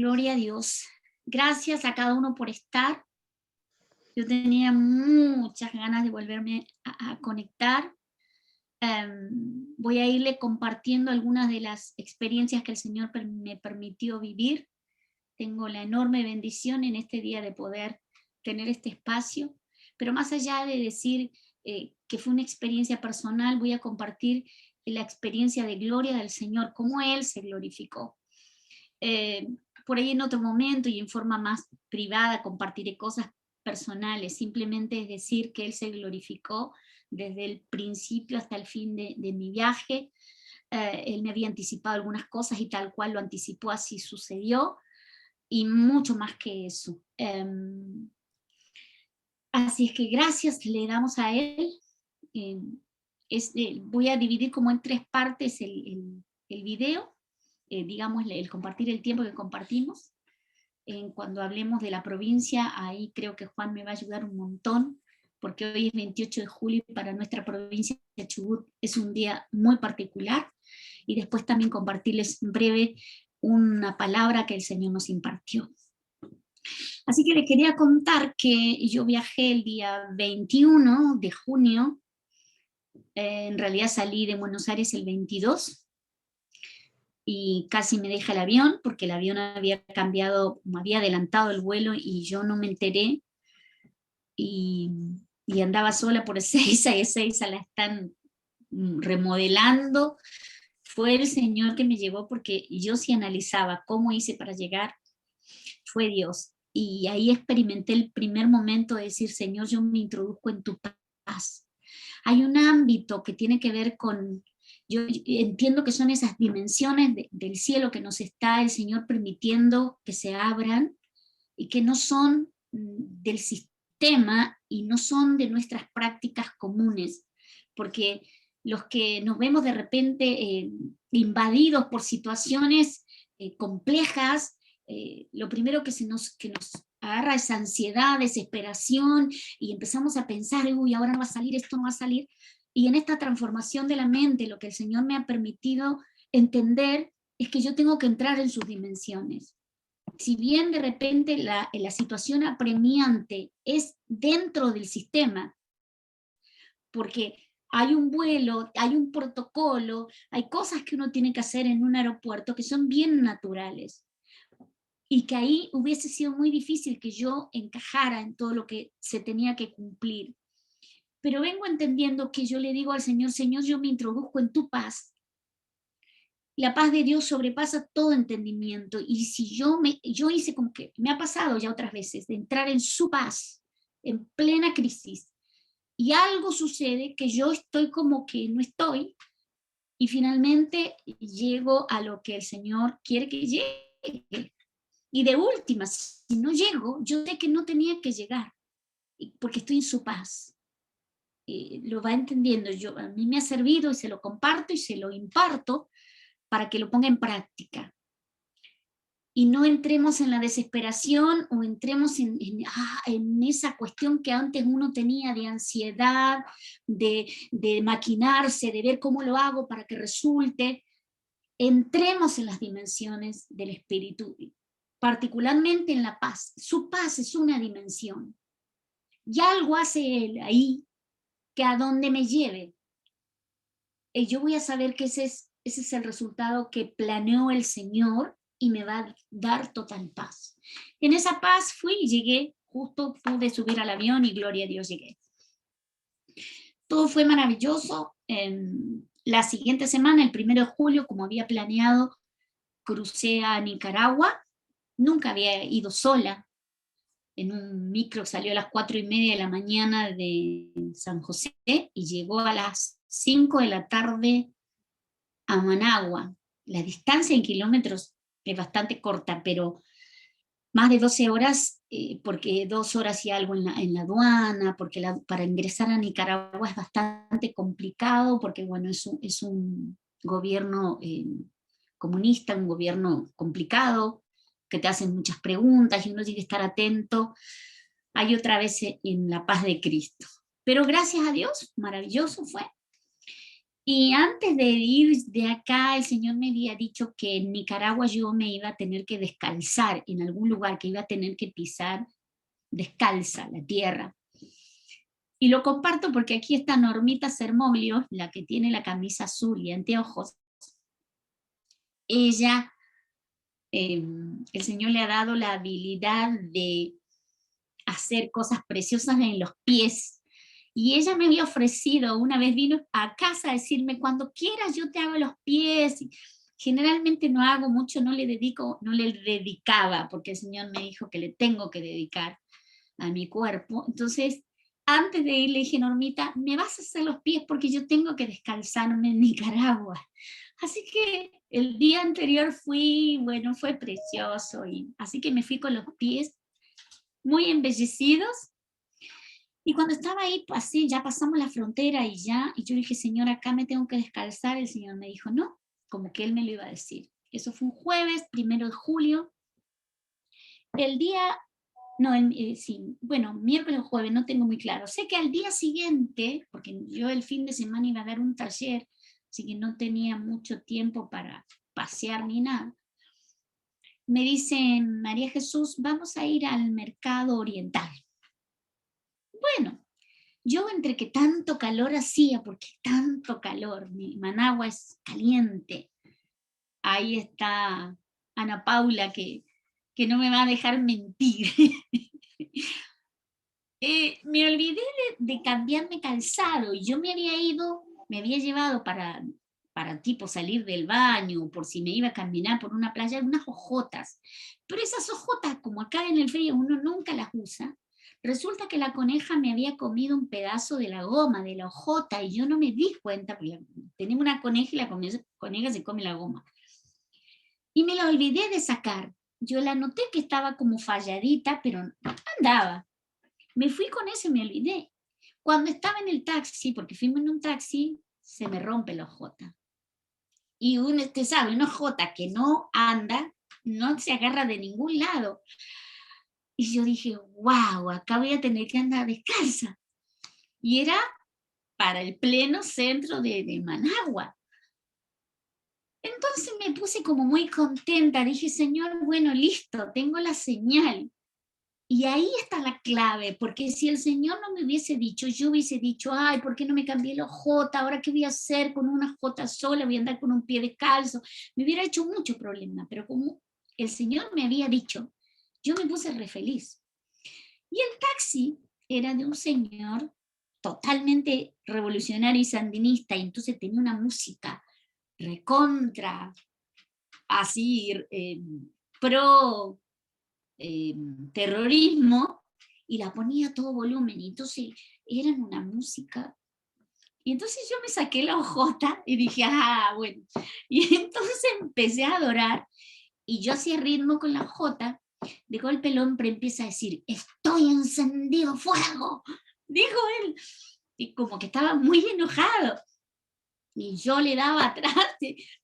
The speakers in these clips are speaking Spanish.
Gloria a Dios. Gracias a cada uno por estar. Yo tenía muchas ganas de volverme a conectar. Voy a irle compartiendo algunas de las experiencias que el Señor me permitió vivir. Tengo la enorme bendición en este día de poder tener este espacio, pero más allá de decir que fue una experiencia personal, voy a compartir la experiencia de gloria del Señor, cómo Él se glorificó. Por ahí en otro momento y en forma más privada compartiré cosas personales, simplemente es decir que Él se glorificó desde el principio hasta el fin de mi viaje. Él me había anticipado algunas cosas y tal cual lo anticipó, así sucedió, y mucho más que eso. Así es que gracias le damos a Él. Voy a dividir como en tres partes el video, digamos, el compartir el tiempo que compartimos. Cuando hablemos de la provincia, ahí creo que Juan me va a ayudar un montón, porque hoy es 28 de julio y para nuestra provincia de Chubut es un día muy particular, y después también compartirles en breve una palabra que el Señor nos impartió. Así que les quería contar que yo viajé el día 21 de junio, en realidad salí de Buenos Aires el 22, y casi me deja el avión, porque el avión había cambiado, me había adelantado el vuelo y yo no me enteré, y andaba sola por Ezeiza, y Ezeiza la están remodelando. Fue el Señor que me llevó, porque yo sí analizaba cómo hice para llegar, fue Dios. Y ahí experimenté el primer momento de decir, Señor, yo me introduzco en tu paz. Hay un ámbito que tiene que ver con, yo entiendo que son esas dimensiones del cielo que nos está el Señor permitiendo que se abran, y que no son del sistema y no son de nuestras prácticas comunes, porque los que nos vemos de repente invadidos por situaciones complejas, lo primero que nos agarra es ansiedad, desesperación, y empezamos a pensar, uy, ahora no va a salir, esto no va a salir. Y en esta transformación de la mente, lo que el Señor me ha permitido entender es que yo tengo que entrar en sus dimensiones. Si bien de repente la situación apremiante es dentro del sistema, porque hay un vuelo, hay un protocolo, hay cosas que uno tiene que hacer en un aeropuerto que son bien naturales, y que ahí hubiese sido muy difícil que yo encajara en todo lo que se tenía que cumplir. Pero vengo entendiendo que yo le digo al Señor, Señor, yo me introduzco en tu paz. La paz de Dios sobrepasa todo entendimiento, y si yo hice como que me ha pasado ya otras veces, de entrar en su paz, en plena crisis, y algo sucede que yo estoy como que no estoy, y finalmente llego a lo que el Señor quiere que llegue. Y de última, si no llego, yo sé que no tenía que llegar, porque estoy en su paz. Lo va entendiendo. A mí me ha servido y se lo comparto y se lo imparto para que lo ponga en práctica. Y no entremos en la desesperación, o entremos en esa cuestión que antes uno tenía de ansiedad, de maquinarse, de ver cómo lo hago para que resulte. Entremos en las dimensiones del Espíritu, particularmente en la paz. Su paz es una dimensión. Y algo hace Él ahí, que a donde me lleve, yo voy a saber que ese es el resultado que planeó el Señor, y me va a dar total paz. En esa paz fui y llegué, justo pude subir al avión y gloria a Dios llegué. Todo fue maravilloso. La siguiente semana, el 1 de julio, como había planeado, crucé a Nicaragua. Nunca había ido sola. En un micro salió a las 4:30 de la mañana de San José y llegó a las 5 de la tarde a Managua. La distancia en kilómetros es bastante corta, pero más de 12 horas, porque 2 horas y algo en la aduana, porque para ingresar a Nicaragua es bastante complicado, porque bueno, es un gobierno comunista, un gobierno complicado, que te hacen muchas preguntas y uno tiene que estar atento. Hay otra vez en la paz de Cristo. Pero gracias a Dios, maravilloso fue. Y antes de ir de acá, el Señor me había dicho que en Nicaragua yo me iba a tener que descalzar en algún lugar, que iba a tener que pisar descalza la tierra. Y lo comparto porque aquí está Normita Sermoglio, la que tiene la camisa azul y anteojos. Ella, el Señor le ha dado la habilidad de hacer cosas preciosas en los pies. Y ella me había ofrecido, una vez vino a casa a decirme, cuando quieras yo te hago los pies. Generalmente no hago mucho, no le dedicaba, porque el Señor me dijo que le tengo que dedicar a mi cuerpo. Entonces, antes de ir le dije, Normita, me vas a hacer los pies porque yo tengo que descalzarme en Nicaragua. Así que el día anterior fui, bueno, fue precioso, y así que me fui con los pies muy embellecidos. Y cuando estaba ahí, así, ya pasamos la frontera y yo dije, Señor, acá me tengo que descalzar. El Señor me dijo, no, como que Él me lo iba a decir. Eso fue un jueves, 1 de julio. El día, no, sí, bueno, miércoles o jueves, no tengo muy claro. Sé que al día siguiente, porque yo el fin de semana iba a dar un taller, así que no tenía mucho tiempo para pasear ni nada, me dicen, María Jesús, vamos a ir al mercado oriental. Bueno, yo entre que tanto calor hacía, porque tanto calor, Managua es caliente, ahí está Ana Paula que no me va a dejar mentir. Me olvidé de cambiarme calzado, y yo me había llevado para tipo salir del baño, por si me iba a caminar por una playa, unas hojotas. Pero esas hojotas, como acá en el frío uno nunca las usa, resulta que la coneja me había comido un pedazo de la goma, de la hojota, y yo no me di cuenta, porque tenemos una coneja y la coneja se come la goma. Y me la olvidé de sacar. Yo la noté que estaba como falladita, pero andaba. Me fui con eso y me olvidé. Cuando estaba en el taxi, porque fuimos en un taxi, se me rompe la hojota. Y usted sabe, una hojota que no anda, no se agarra de ningún lado. Y yo dije, wow, acá voy a tener que andar descalza. Y era para el pleno centro de Managua. Entonces me puse como muy contenta. Dije, Señor, bueno, listo, tengo la señal. Y ahí está la clave, porque si el Señor no me hubiese dicho, yo hubiese dicho, ay, ¿por qué no me cambié la jota? ¿Ahora qué voy a hacer con una jota sola? Voy a andar con un pie descalzo. Me hubiera hecho mucho problema, pero como el Señor me había dicho, yo me puse re feliz. Y el taxi era de un señor totalmente revolucionario y sandinista, y entonces tenía una música recontra, así, pro terrorismo, y la ponía a todo volumen, y entonces eran una música. Y entonces yo me saqué la ojota y dije, ah, bueno. Y entonces empecé a adorar, y yo hacía ritmo con la ojota. De golpe el hombre empieza a decir, estoy encendido fuego, dijo él, y como que estaba muy enojado. Y yo le daba atrás,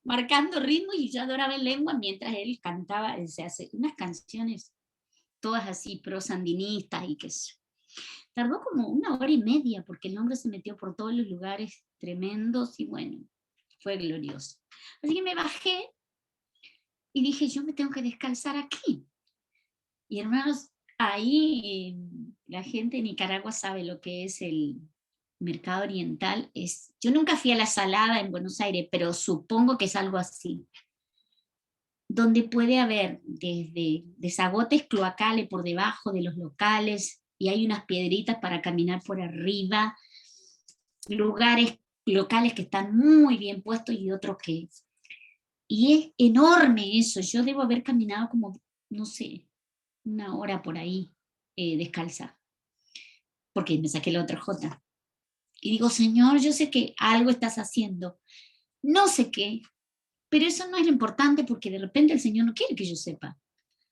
marcando ritmo, y yo adoraba en lengua mientras él cantaba, se hace unas canciones todas así pro-sandinistas y que tardó como 1 hora y media, porque el hombre se metió por todos los lugares tremendos, y bueno, fue glorioso. Así que me bajé y dije, yo me tengo que descalzar aquí. Y hermanos, ahí la gente de Nicaragua sabe lo que es el mercado oriental. Yo nunca fui a la Salada en Buenos Aires, pero supongo que es algo así, donde puede haber desde desagotes cloacales por debajo de los locales, y hay unas piedritas para caminar por arriba, lugares locales que están muy bien puestos y otros que... Y es enorme eso. Yo debo haber caminado como, no sé, 1 hora por ahí, descalza, porque me saqué la otra jota. Y digo, Señor, yo sé que algo estás haciendo, no sé qué, pero eso no es lo importante, porque de repente el Señor no quiere que yo sepa.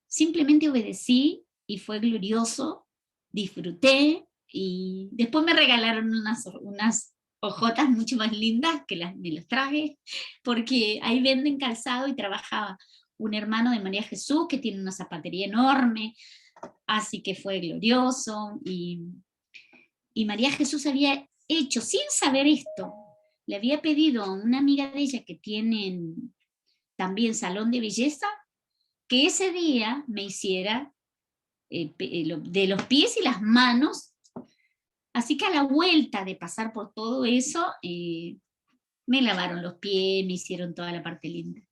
Simplemente obedecí y fue glorioso, disfruté, y después me regalaron unas hojotas mucho más lindas que me las traje, porque ahí venden calzado, y trabajaba un hermano de María Jesús que tiene una zapatería enorme, así que fue glorioso. Y María Jesús había hecho, sin saber esto, le había pedido a una amiga de ella que tiene también salón de belleza, que ese día me hiciera de los pies y las manos. Así que a la vuelta de pasar por todo eso, me lavaron los pies, me hicieron toda la parte linda.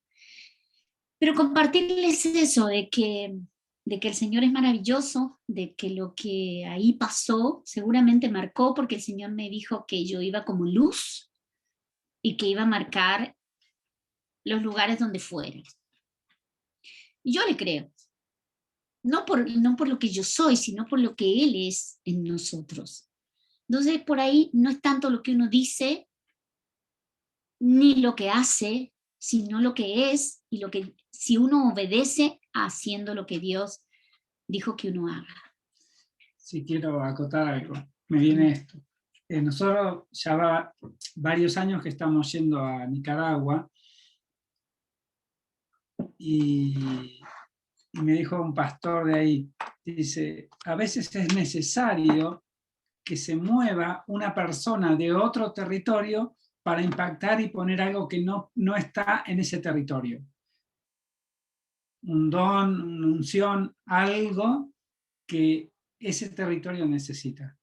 Pero compartirles eso, de que el Señor es maravilloso, de que lo que ahí pasó seguramente marcó, porque el Señor me dijo que yo iba como luz y que iba a marcar los lugares donde fuera. Y yo le creo, no por lo que yo soy, sino por lo que Él es en nosotros. Entonces, por ahí no es tanto lo que uno dice, ni lo que hace, sino lo que es, y lo que, si uno obedece haciendo lo que Dios dijo que uno haga. Sí, quiero acotar algo. Me viene esto. Nosotros ya va varios años que estamos yendo a Nicaragua, y me dijo un pastor de ahí, dice, a veces es necesario que se mueva una persona de otro territorio para impactar y poner algo que no está en ese territorio. Un don, una unción, algo que ese territorio necesita.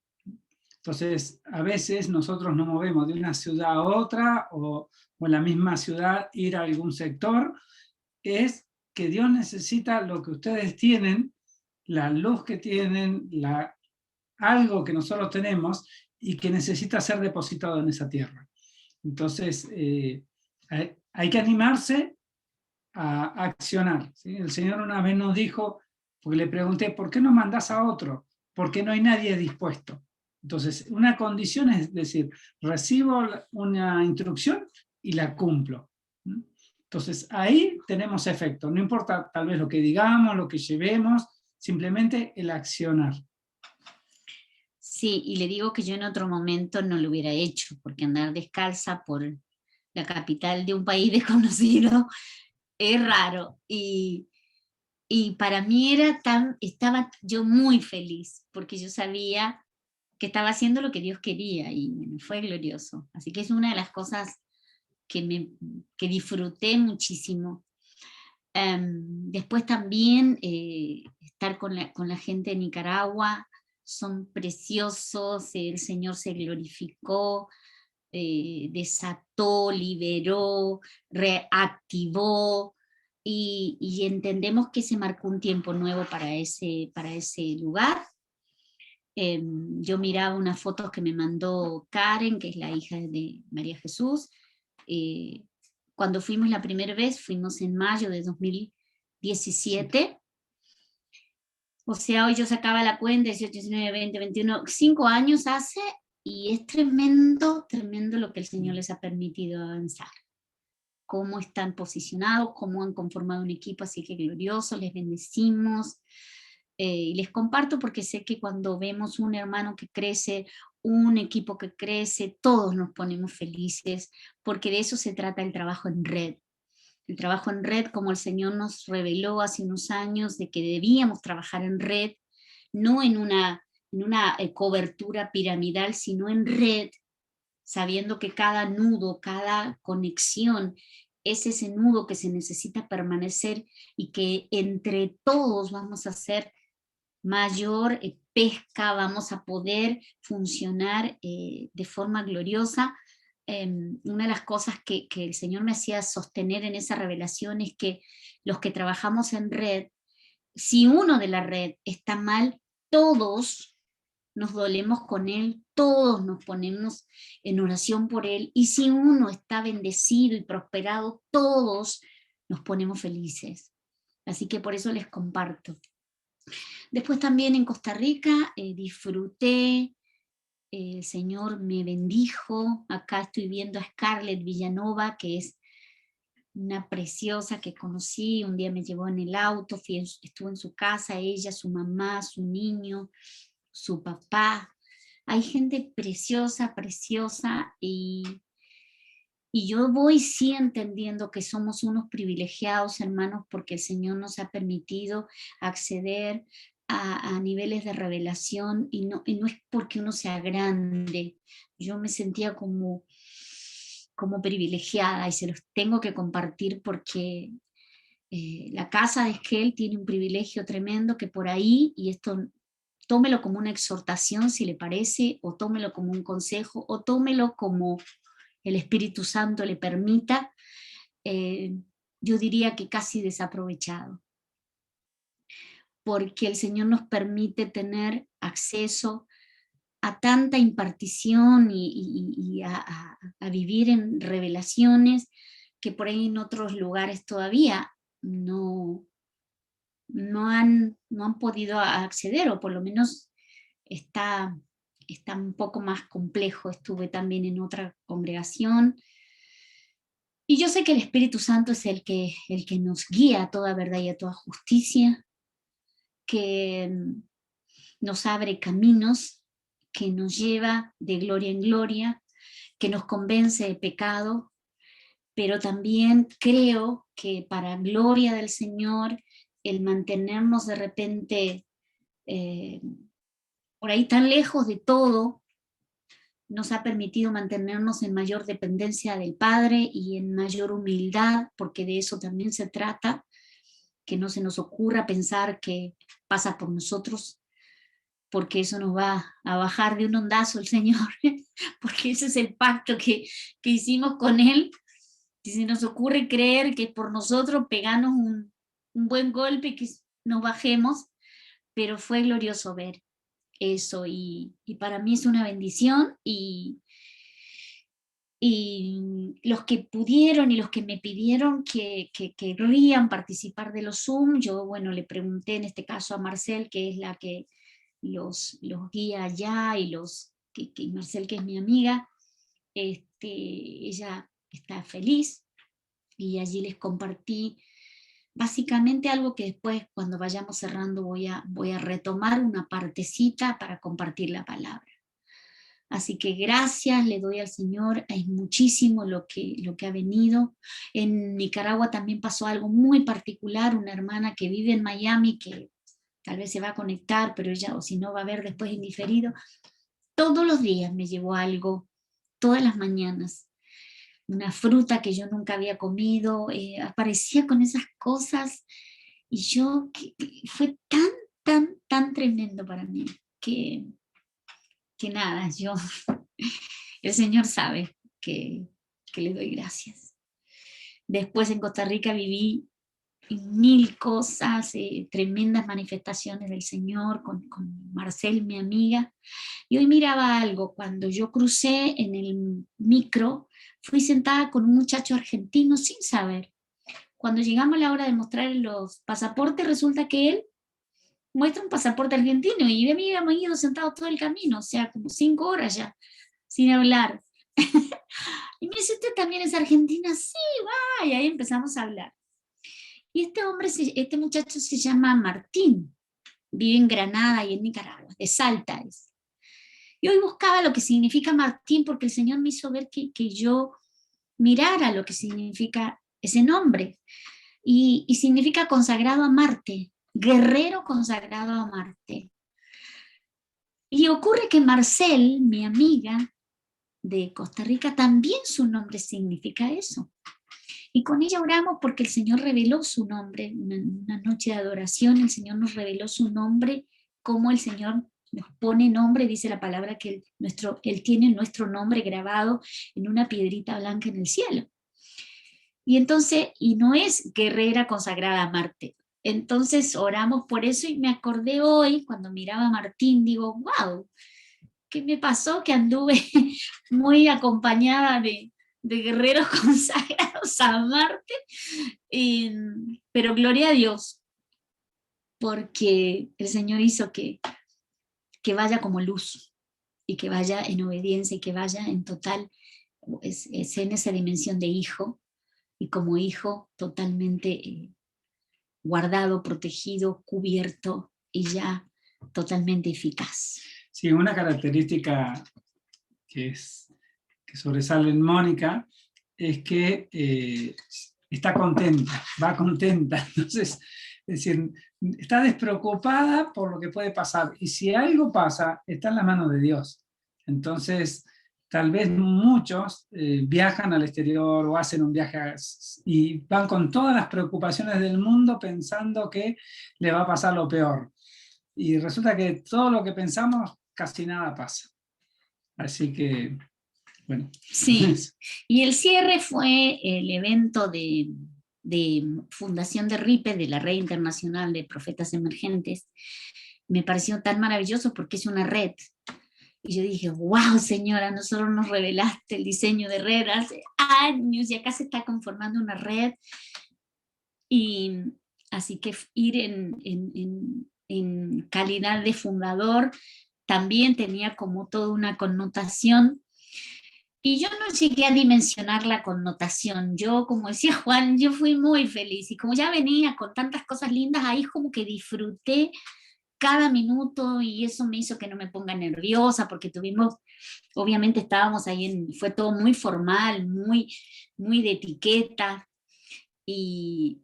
Entonces, a veces nosotros nos movemos de una ciudad a otra, o en la misma ciudad ir a algún sector. Es que Dios necesita lo que ustedes tienen, la luz que tienen, algo que nosotros tenemos y que necesita ser depositado en esa tierra. Entonces, hay que animarse a accionar, ¿sí? El Señor una vez nos dijo, porque le pregunté, ¿por qué no mandás a otro? Porque no hay nadie dispuesto. Entonces, una condición es decir, recibo una instrucción y la cumplo. Entonces, ahí tenemos efecto. No importa tal vez lo que digamos, lo que llevemos, simplemente el accionar. Sí, y le digo que yo en otro momento no lo hubiera hecho, porque andar descalza por la capital de un país desconocido es raro. Y para mí estaba yo muy feliz, porque yo sabía que estaba haciendo lo que Dios quería, y fue glorioso. Así que es una de las cosas que disfruté muchísimo. Después también estar con la gente de Nicaragua, son preciosos, el Señor se glorificó, desató, liberó, reactivó, y entendemos que se marcó un tiempo nuevo para ese lugar. Yo miraba unas fotos que me mandó Karen, que es la hija de María Jesús. Cuando fuimos la primera vez, fuimos en mayo de 2017. O sea, hoy yo sacaba la cuenta, 18, 19, 20, 21, 5 años hace, y es tremendo, tremendo lo que el Señor les ha permitido avanzar. Cómo están posicionados, cómo han conformado un equipo, así que glorioso, les bendecimos. Y les comparto porque sé que cuando vemos un hermano que crece, un equipo que crece, todos nos ponemos felices, porque de eso se trata el trabajo en red. El trabajo en red, como el Señor nos reveló hace unos años, de que debíamos trabajar en red, no en una cobertura piramidal, sino en red, sabiendo que cada nudo, cada conexión es ese nudo que se necesita permanecer, y que entre todos vamos a hacer mayor pesca, vamos a poder funcionar de forma gloriosa. Una de las cosas que el Señor me hacía sostener en esa revelación es que los que trabajamos en red, si uno de la red está mal, todos nos dolemos con él, todos nos ponemos en oración por él, y si uno está bendecido y prosperado, todos nos ponemos felices. Así que por eso les comparto. Después también en Costa Rica disfruté, el Señor me bendijo. Acá estoy viendo a Scarlett Villanova, que es una preciosa que conocí, un día me llevó en el auto, estuvo en su casa, ella, su mamá, su niño, su papá. Hay gente preciosa, preciosa, y yo voy sí entendiendo que somos unos privilegiados, hermanos, porque el Señor nos ha permitido acceder a niveles de revelación, y no es porque uno sea grande. Yo me sentía como como privilegiada, y se los tengo que compartir porque la casa de Esquel tiene un privilegio tremendo que por ahí, y esto tómelo como una exhortación si le parece, o tómelo como un consejo, o tómelo como el Espíritu Santo le permita, yo diría que casi desaprovechado, porque el Señor nos permite tener acceso a tanta impartición y a vivir en revelaciones que por ahí en otros lugares todavía no han podido acceder, o por lo menos está un poco más complejo. Estuve también en otra congregación, y yo sé que el Espíritu Santo es el que nos guía a toda verdad y a toda justicia, que nos abre caminos, que nos lleva de gloria en gloria, que nos convence de pecado, pero también creo que para gloria del Señor, el mantenernos de repente por ahí tan lejos de todo, nos ha permitido mantenernos en mayor dependencia del Padre y en mayor humildad, porque de eso también se trata, que no se nos ocurra pensar que pasa por nosotros, porque eso nos va a bajar de un ondazo el Señor, porque ese es el pacto que hicimos con Él. Si se nos ocurre creer que por nosotros pegarnos un buen golpe, que nos bajemos, pero fue glorioso ver eso, y para mí es una bendición, y los que pudieron y los que me pidieron que querrían participar de los Zoom, yo, bueno, le pregunté en este caso a Marcel, que es la que los guía allá, y Marcel, que es mi amiga, ella está feliz, y allí les compartí básicamente algo que después, cuando vayamos cerrando, voy a retomar una partecita para compartir la palabra. Así que gracias le doy al Señor, es muchísimo lo que ha venido. En Nicaragua también pasó algo muy particular, una hermana que vive en Miami, que tal vez se va a conectar, pero ella, o si no, va a ver después en diferido, todos los días me llevó algo, todas las mañanas, una fruta que yo nunca había comido, aparecía con esas cosas, y yo, fue tan tremendo para mí, que nada, el Señor sabe que le doy gracias. Después en Costa Rica viví mil cosas, tremendas manifestaciones del Señor con Marcel, mi amiga. Y hoy miraba algo, cuando yo crucé en el micro, fui sentada con un muchacho argentino sin saber. Cuando llegamos a la hora de mostrar los pasaportes, resulta que él muestra un pasaporte argentino, y de mí habíamos ido sentados todo el camino, o sea, como 5 horas ya, sin hablar. Y me dice, ¿usted también es argentina? Sí, va, y ahí empezamos a hablar. Y este muchacho se llama Martín, vive en Granada y en Nicaragua, de Salta es. Y hoy buscaba lo que significa Martín, porque el Señor me hizo ver que yo mirara lo que significa ese nombre. Y significa consagrado a Marte, guerrero consagrado a Marte. Y ocurre que Marcel, mi amiga de Costa Rica, también su nombre significa eso. Y con ella oramos porque el Señor reveló su nombre, una noche de adoración, el Señor nos reveló su nombre, como el Señor nos pone nombre, dice la palabra que Él tiene nuestro nombre grabado en una piedrita blanca en el cielo. Y entonces, y no es guerrera consagrada a Marte. Entonces oramos por eso, y me acordé hoy, cuando miraba a Martín, digo, wow, ¿qué me pasó? Que anduve muy acompañada de guerreros consagrados a Marte, pero gloria a Dios, porque el Señor hizo que vaya como luz, y que vaya en obediencia, y que vaya en total, es en esa dimensión de hijo, y como hijo totalmente guardado, protegido, cubierto, y ya totalmente eficaz. Sí, una característica que sobresale en Mónica es que está contenta, va contenta. Entonces, es decir, está despreocupada por lo que puede pasar, y si algo pasa, está en la mano de Dios. Entonces, tal vez muchos viajan al exterior o hacen un viaje y van con todas las preocupaciones del mundo pensando que le va a pasar lo peor. Y resulta que todo lo que pensamos, casi nada pasa. Así que, bueno. Sí, y el cierre fue el evento de fundación de RIPE, de la Red Internacional de Profetas Emergentes. Me pareció tan maravilloso porque es una red. Y yo dije, wow, señora, nosotros nos revelaste el diseño de red hace años y acá se está conformando una red. Y así que ir en calidad de fundador también tenía como toda una connotación. Y yo no llegué a dimensionar la connotación. Yo, como decía Juan, yo fui muy feliz. Y como ya venía con tantas cosas lindas, ahí como que disfruté cada minuto y eso me hizo que no me ponga nerviosa porque tuvimos, obviamente estábamos ahí, fue todo muy formal, muy de etiqueta y,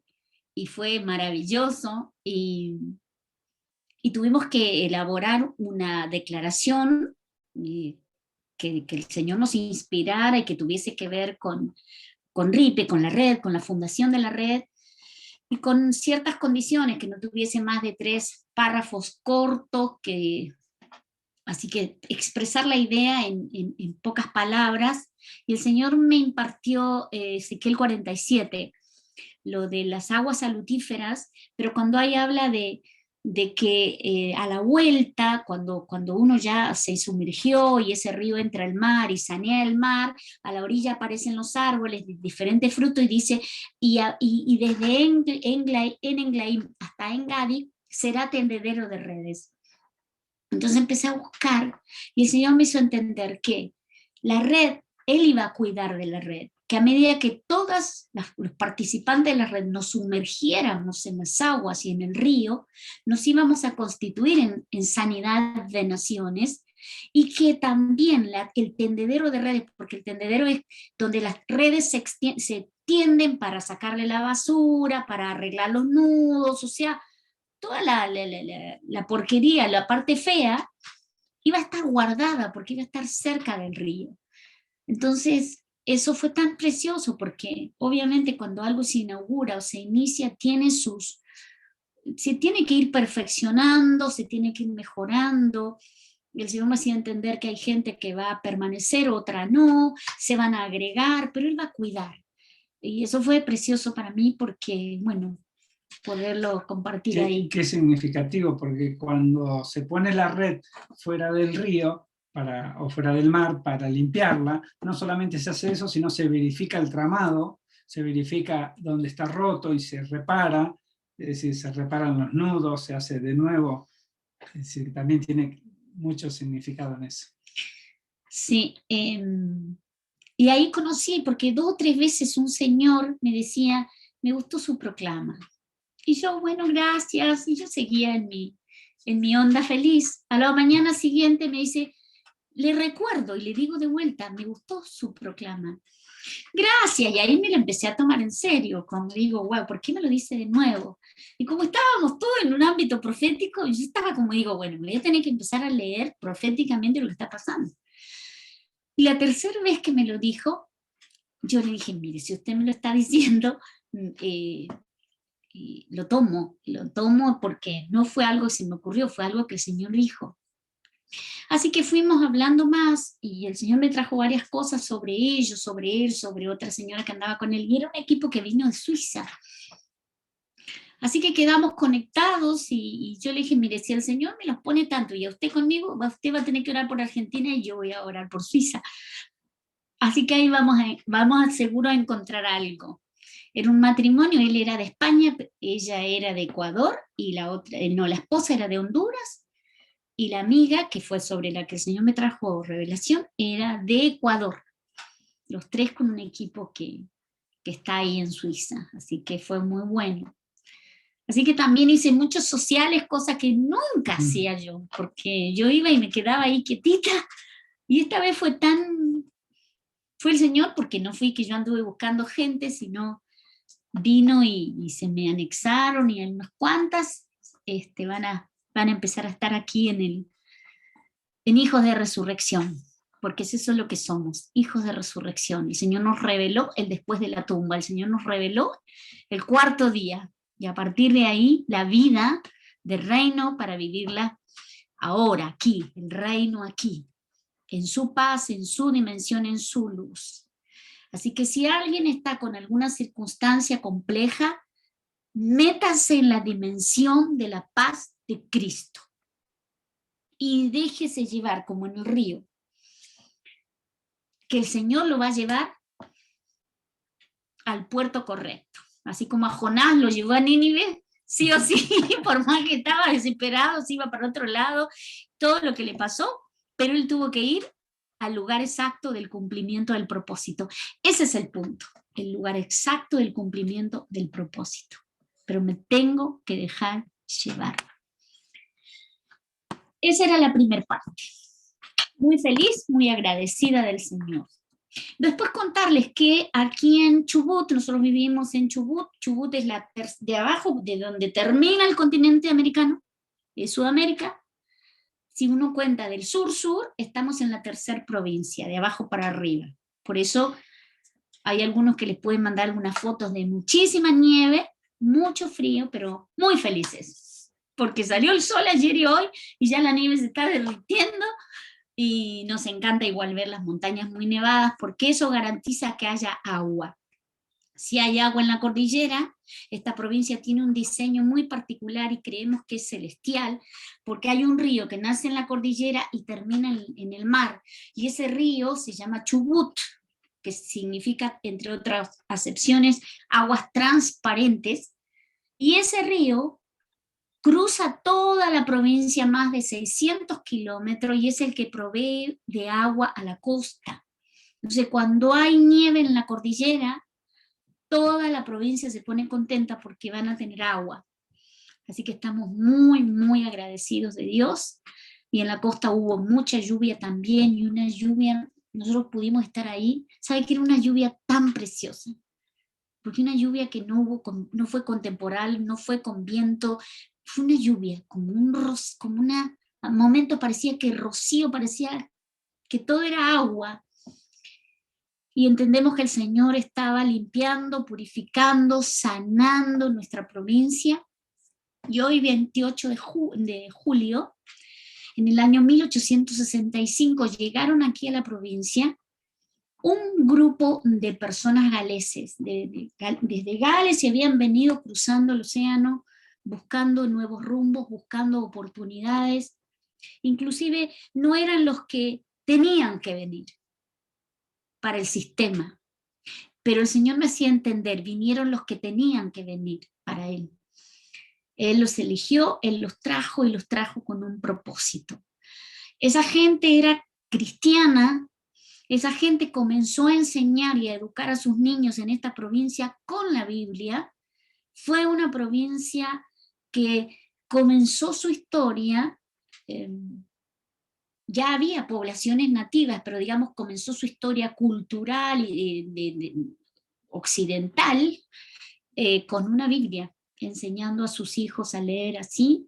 y fue maravilloso y tuvimos que elaborar una declaración que el Señor nos inspirara y que tuviese que ver con RIPE, con la red, con la fundación de la red, y con ciertas condiciones, que no tuviese más de 3 párrafos cortos, así que expresar la idea en pocas palabras, y el Señor me impartió Ezequiel 47, lo de las aguas salutíferas, pero cuando ahí habla de que a la vuelta, cuando uno ya se sumergió y ese río entra al mar y sanea el mar, a la orilla aparecen los árboles de diferentes frutos y dice, y desde Englaim hasta Engadi será tendedero de redes. Entonces empecé a buscar y el Señor me hizo entender que la red, Él iba a cuidar de la red, que a medida que todos los participantes de la red nos sumergiéramos en las aguas y en el río, nos íbamos a constituir en sanidad de naciones, y que también el tendedero de redes, porque el tendedero es donde las redes se tienden para sacarle la basura, para arreglar los nudos, o sea, toda la porquería, la parte fea, iba a estar guardada porque iba a estar cerca del río. Entonces, eso fue tan precioso porque obviamente cuando algo se inaugura o se inicia, se tiene que ir perfeccionando, se tiene que ir mejorando. Y el Señor me hacía entender que hay gente que va a permanecer, otra no, se van a agregar, pero Él va a cuidar. Y eso fue precioso para mí porque, bueno, poderlo compartir ahí. Qué significativo, porque cuando se pone la red fuera del río o fuera del mar para limpiarla, no solamente se hace eso, sino se verifica el tramado, se verifica dónde está roto y se repara, es decir, se reparan los nudos, se hace de nuevo, es decir, también tiene mucho significado en eso. Sí, y ahí conocí, porque 2 o 3 veces un señor me decía, me gustó su proclama. Y yo, bueno, gracias, y yo seguía en mi onda feliz. A la mañana siguiente me dice, le recuerdo, y le digo de vuelta, me gustó su proclama. Gracias, y ahí me lo empecé a tomar en serio, cuando digo, wow, ¿por qué me lo dice de nuevo? Y como estábamos todos en un ámbito profético, yo estaba como digo, bueno, voy a tener que empezar a leer proféticamente lo que está pasando. Y la tercera vez que me lo dijo, yo le dije, mire, si usted me lo está diciendo, lo tomo porque no fue algo que se me ocurrió, fue algo que el Señor dijo. Así que fuimos hablando más y el Señor me trajo varias cosas sobre ellos, sobre él, sobre otra señora que andaba con él, y era un equipo que vino de Suiza. Así que quedamos conectados y yo le dije, mire, si el Señor me los pone tanto y a usted conmigo, usted va a tener que orar por Argentina y yo voy a orar por Suiza. Así que ahí vamos seguro a encontrar algo. Era un matrimonio, él era de España, ella era de Ecuador, y la esposa era de Honduras, y la amiga, que fue sobre la que el Señor me trajo revelación, era de Ecuador. Los 3 con un equipo que está ahí en Suiza, así que fue muy bueno. Así que también hice muchos sociales, cosas que nunca hacía yo, porque yo iba y me quedaba ahí quietita, y esta vez fue el Señor, porque no fui que yo anduve buscando gente, sino vino y se me anexaron, y hay unas cuantas van a empezar a estar aquí en Hijos de Resurrección. porque es eso lo que somos, hijos de resurrección. El Señor nos reveló el después de la tumba, el Señor nos reveló el cuarto día, y a partir de ahí la vida del reino para vivirla ahora, aquí, el reino aquí, en su paz, en su dimensión, en su luz. Así que si alguien está con alguna circunstancia compleja, métase en la dimensión de la paz de Cristo y déjese llevar como en el río, que el Señor lo va a llevar al puerto correcto. Así como a Jonás lo llevó a Nínive, sí o sí, por más que estaba desesperado, se iba para otro lado, todo lo que le pasó, pero él tuvo que ir al lugar exacto del cumplimiento del propósito. Ese es el punto, el lugar exacto del cumplimiento del propósito. Pero me tengo que dejar llevar. Esa era la primera parte. Muy feliz, muy agradecida del Señor. Después contarles que aquí en Chubut, nosotros vivimos en Chubut, Chubut es la de abajo, de donde termina el continente americano, es Sudamérica. Si uno cuenta del sur-sur, estamos en la tercera provincia, de abajo para arriba. Por eso hay algunos que les pueden mandar algunas fotos de muchísima nieve, mucho frío, pero muy felices, porque salió el sol ayer y hoy, y ya la nieve se está derritiendo, y nos encanta igual ver las montañas muy nevadas, porque eso garantiza que haya agua. Si hay agua en la cordillera, esta provincia tiene un diseño muy particular y creemos que es celestial, porque hay un río que nace en la cordillera y termina en el mar, y ese río se llama Chubut, que significa, entre otras acepciones, aguas transparentes, y ese río cruza toda la provincia, más de 600 kilómetros, y es el que provee de agua a la costa. Entonces, cuando hay nieve en la cordillera, toda la provincia se pone contenta porque van a tener agua. Así que estamos muy, muy agradecidos de Dios. Y en la costa hubo mucha lluvia también, y una lluvia, nosotros pudimos estar ahí. ¿Sabe que era una lluvia tan preciosa? Porque una lluvia que no fue con temporal, no fue con viento, fue una lluvia, como a momento parecía que rocío, parecía que todo era agua. Y entendemos que el Señor estaba limpiando, purificando, sanando nuestra provincia. Y hoy, 28 de julio, en el año 1865, llegaron aquí a la provincia un grupo de personas galeses, desde Gales, y habían venido cruzando el océano, buscando nuevos rumbos, buscando oportunidades. Inclusive no eran los que tenían que venir para el sistema, pero el Señor me hacía entender, vinieron los que tenían que venir para Él. Él los eligió, Él los trajo, y los trajo con un propósito. Esa gente era cristiana, esa gente comenzó a enseñar y a educar a sus niños en esta provincia con la Biblia. Fue una provincia que comenzó su historia, ya había poblaciones nativas, pero digamos comenzó su historia cultural occidental con una Biblia, enseñando a sus hijos a leer así.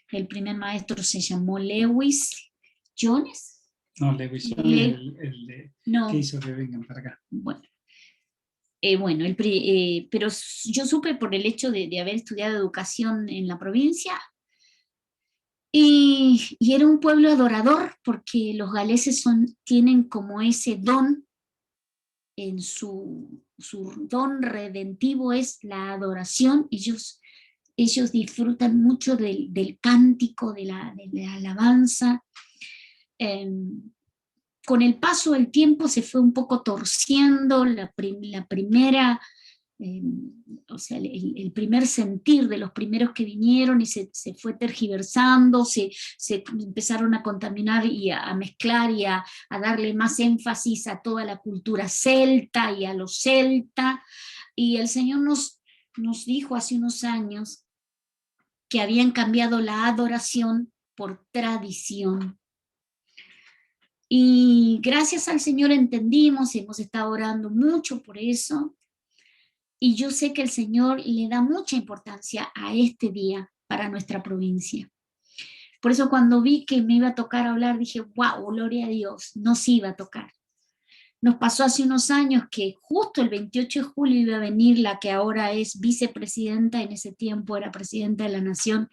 El primer maestro se llamó Lewis Jones. No, Lewis Jones es el de que hizo que vengan para acá. Bueno, pero yo supe por el hecho de haber estudiado educación en la provincia, y era un pueblo adorador, porque los galeses tienen como ese don, en su don redentivo es la adoración. Ellos disfrutan mucho del cántico, de la alabanza. Con el paso del tiempo se fue un poco torciendo la primera, o sea, el primer sentir de los primeros que vinieron, y se fue tergiversando, se empezaron a contaminar y a mezclar y a darle más énfasis a toda la cultura celta y a los celta, y el Señor nos dijo hace unos años que habían cambiado la adoración por tradición. Y gracias al Señor entendimos, y hemos estado orando mucho por eso, y yo sé que el Señor le da mucha importancia a este día para nuestra provincia. Por eso cuando vi que me iba a tocar hablar, dije, wow, gloria a Dios, nos iba a tocar. Nos pasó hace unos años que justo el 28 de julio iba a venir la que ahora es vicepresidenta, en ese tiempo era presidenta de la Nación,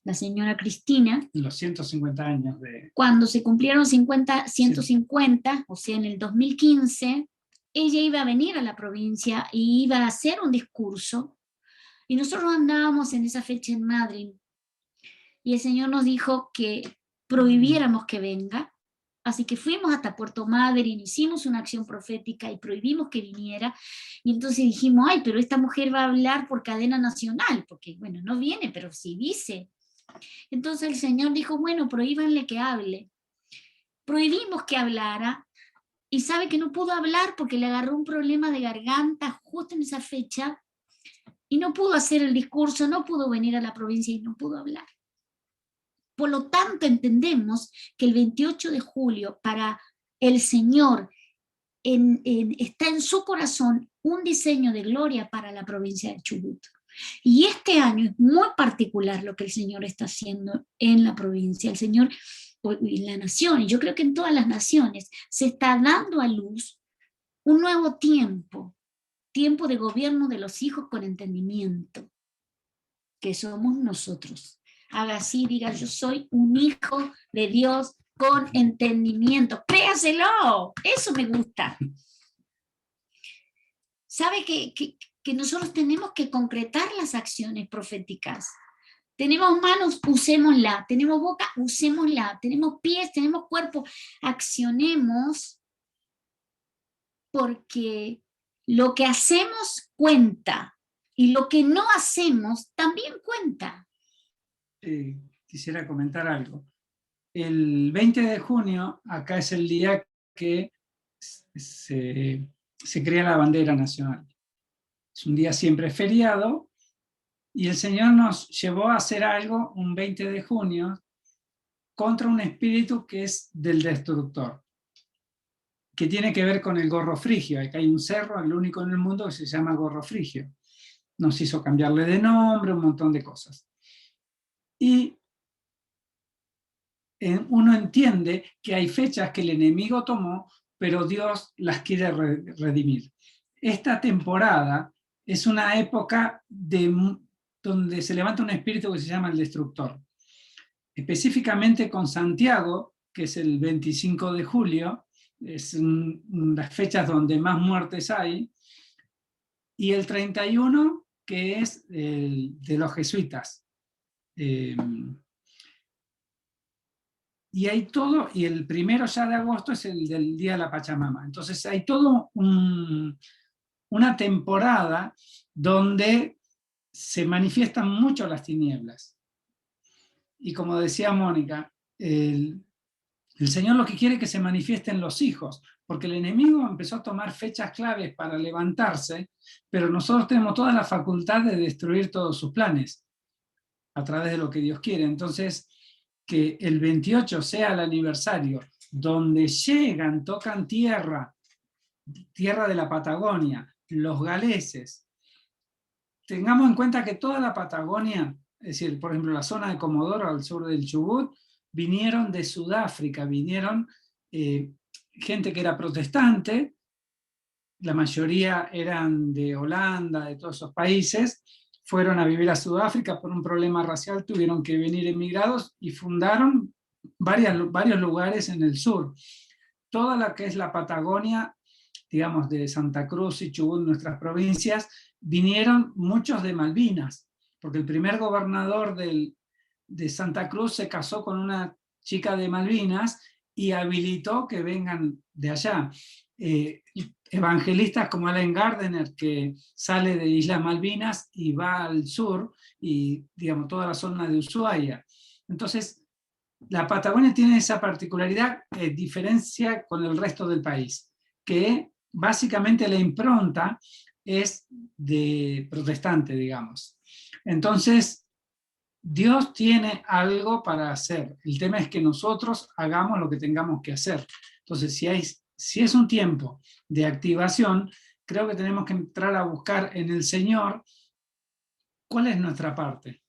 la señora Cristina. Los 150 años de... Cuando se cumplieron 150, o sea, en el 2015, ella iba a venir a la provincia y iba a hacer un discurso, y nosotros andábamos en esa fecha en Madrid, y el Señor nos dijo que prohibiéramos que venga, así que fuimos hasta Puerto Madryn, hicimos una acción profética y prohibimos que viniera, y entonces dijimos, ay, pero esta mujer va a hablar por cadena nacional, porque bueno, no viene, pero sí dice. Entonces el Señor dijo, bueno, prohíbanle que hable. Prohibimos que hablara, y sabe que no pudo hablar porque le agarró un problema de garganta justo en esa fecha, y no pudo hacer el discurso, no pudo venir a la provincia y no pudo hablar. Por lo tanto, entendemos que el 28 de julio para el Señor está en su corazón un diseño de gloria para la provincia de Chubut. Y este año es muy particular lo que el Señor está haciendo en la provincia. El Señor, en la nación, y yo creo que en todas las naciones, se está dando a luz un nuevo tiempo, tiempo de gobierno de los hijos con entendimiento, que somos nosotros. Haga así, diga, yo soy un hijo de Dios con entendimiento. Créaselo, eso me gusta. Sabe que nosotros tenemos que concretar las acciones proféticas. Tenemos manos, usémosla. Tenemos boca, usémosla. Tenemos pies, tenemos cuerpo, accionemos, porque lo que hacemos cuenta y lo que no hacemos también cuenta. Quisiera comentar algo. El 20 de junio, acá es el día que se crea la bandera nacional. Es un día siempre feriado, y el Señor nos llevó a hacer algo un 20 de junio contra un espíritu que es del destructor, que tiene que ver con el gorro frigio. Acá hay un cerro, el único en el mundo, que se llama gorro frigio. Nos hizo cambiarle de nombre, un montón de cosas. Y uno entiende que hay fechas que el enemigo tomó, pero Dios las quiere redimir. Esta temporada es una época donde se levanta un espíritu que se llama el destructor. Específicamente con Santiago, que es el 25 de julio, es las fechas donde más muertes hay, y el 31, que es de los jesuitas. Y hay todo, y el 1 ya de agosto es el del Día de la Pachamama. Entonces hay todo una temporada donde se manifiestan mucho las tinieblas. Y como decía Mónica, el Señor lo que quiere es que se manifiesten los hijos, porque el enemigo empezó a tomar fechas claves para levantarse, pero nosotros tenemos toda la facultad de destruir todos sus planes a través de lo que Dios quiere. Entonces, que el 28 sea el aniversario donde llegan, tocan tierra de la Patagonia, los galeses. Tengamos en cuenta que toda la Patagonia, es decir, por ejemplo, la zona de Comodoro al sur del Chubut, vinieron de Sudáfrica, vinieron gente que era protestante, la mayoría eran de Holanda, de todos esos países, fueron a vivir a Sudáfrica por un problema racial, tuvieron que venir emigrados y fundaron varios lugares en el sur. Toda la que es la Patagonia, digamos de Santa Cruz y Chubut, nuestras provincias, vinieron muchos de Malvinas, porque el primer gobernador de Santa Cruz se casó con una chica de Malvinas y habilitó que vengan de allá. Evangelistas como Allen Gardner, que sale de Islas Malvinas y va al sur, y digamos toda la zona de Ushuaia. Entonces, la Patagonia tiene esa particularidad, diferencia con el resto del país, que básicamente la impronta es de protestante, digamos. Entonces, Dios tiene algo para hacer. El tema es que nosotros hagamos lo que tengamos que hacer. Entonces, si es un tiempo de activación, creo que tenemos que entrar a buscar en el Señor cuál es nuestra parte.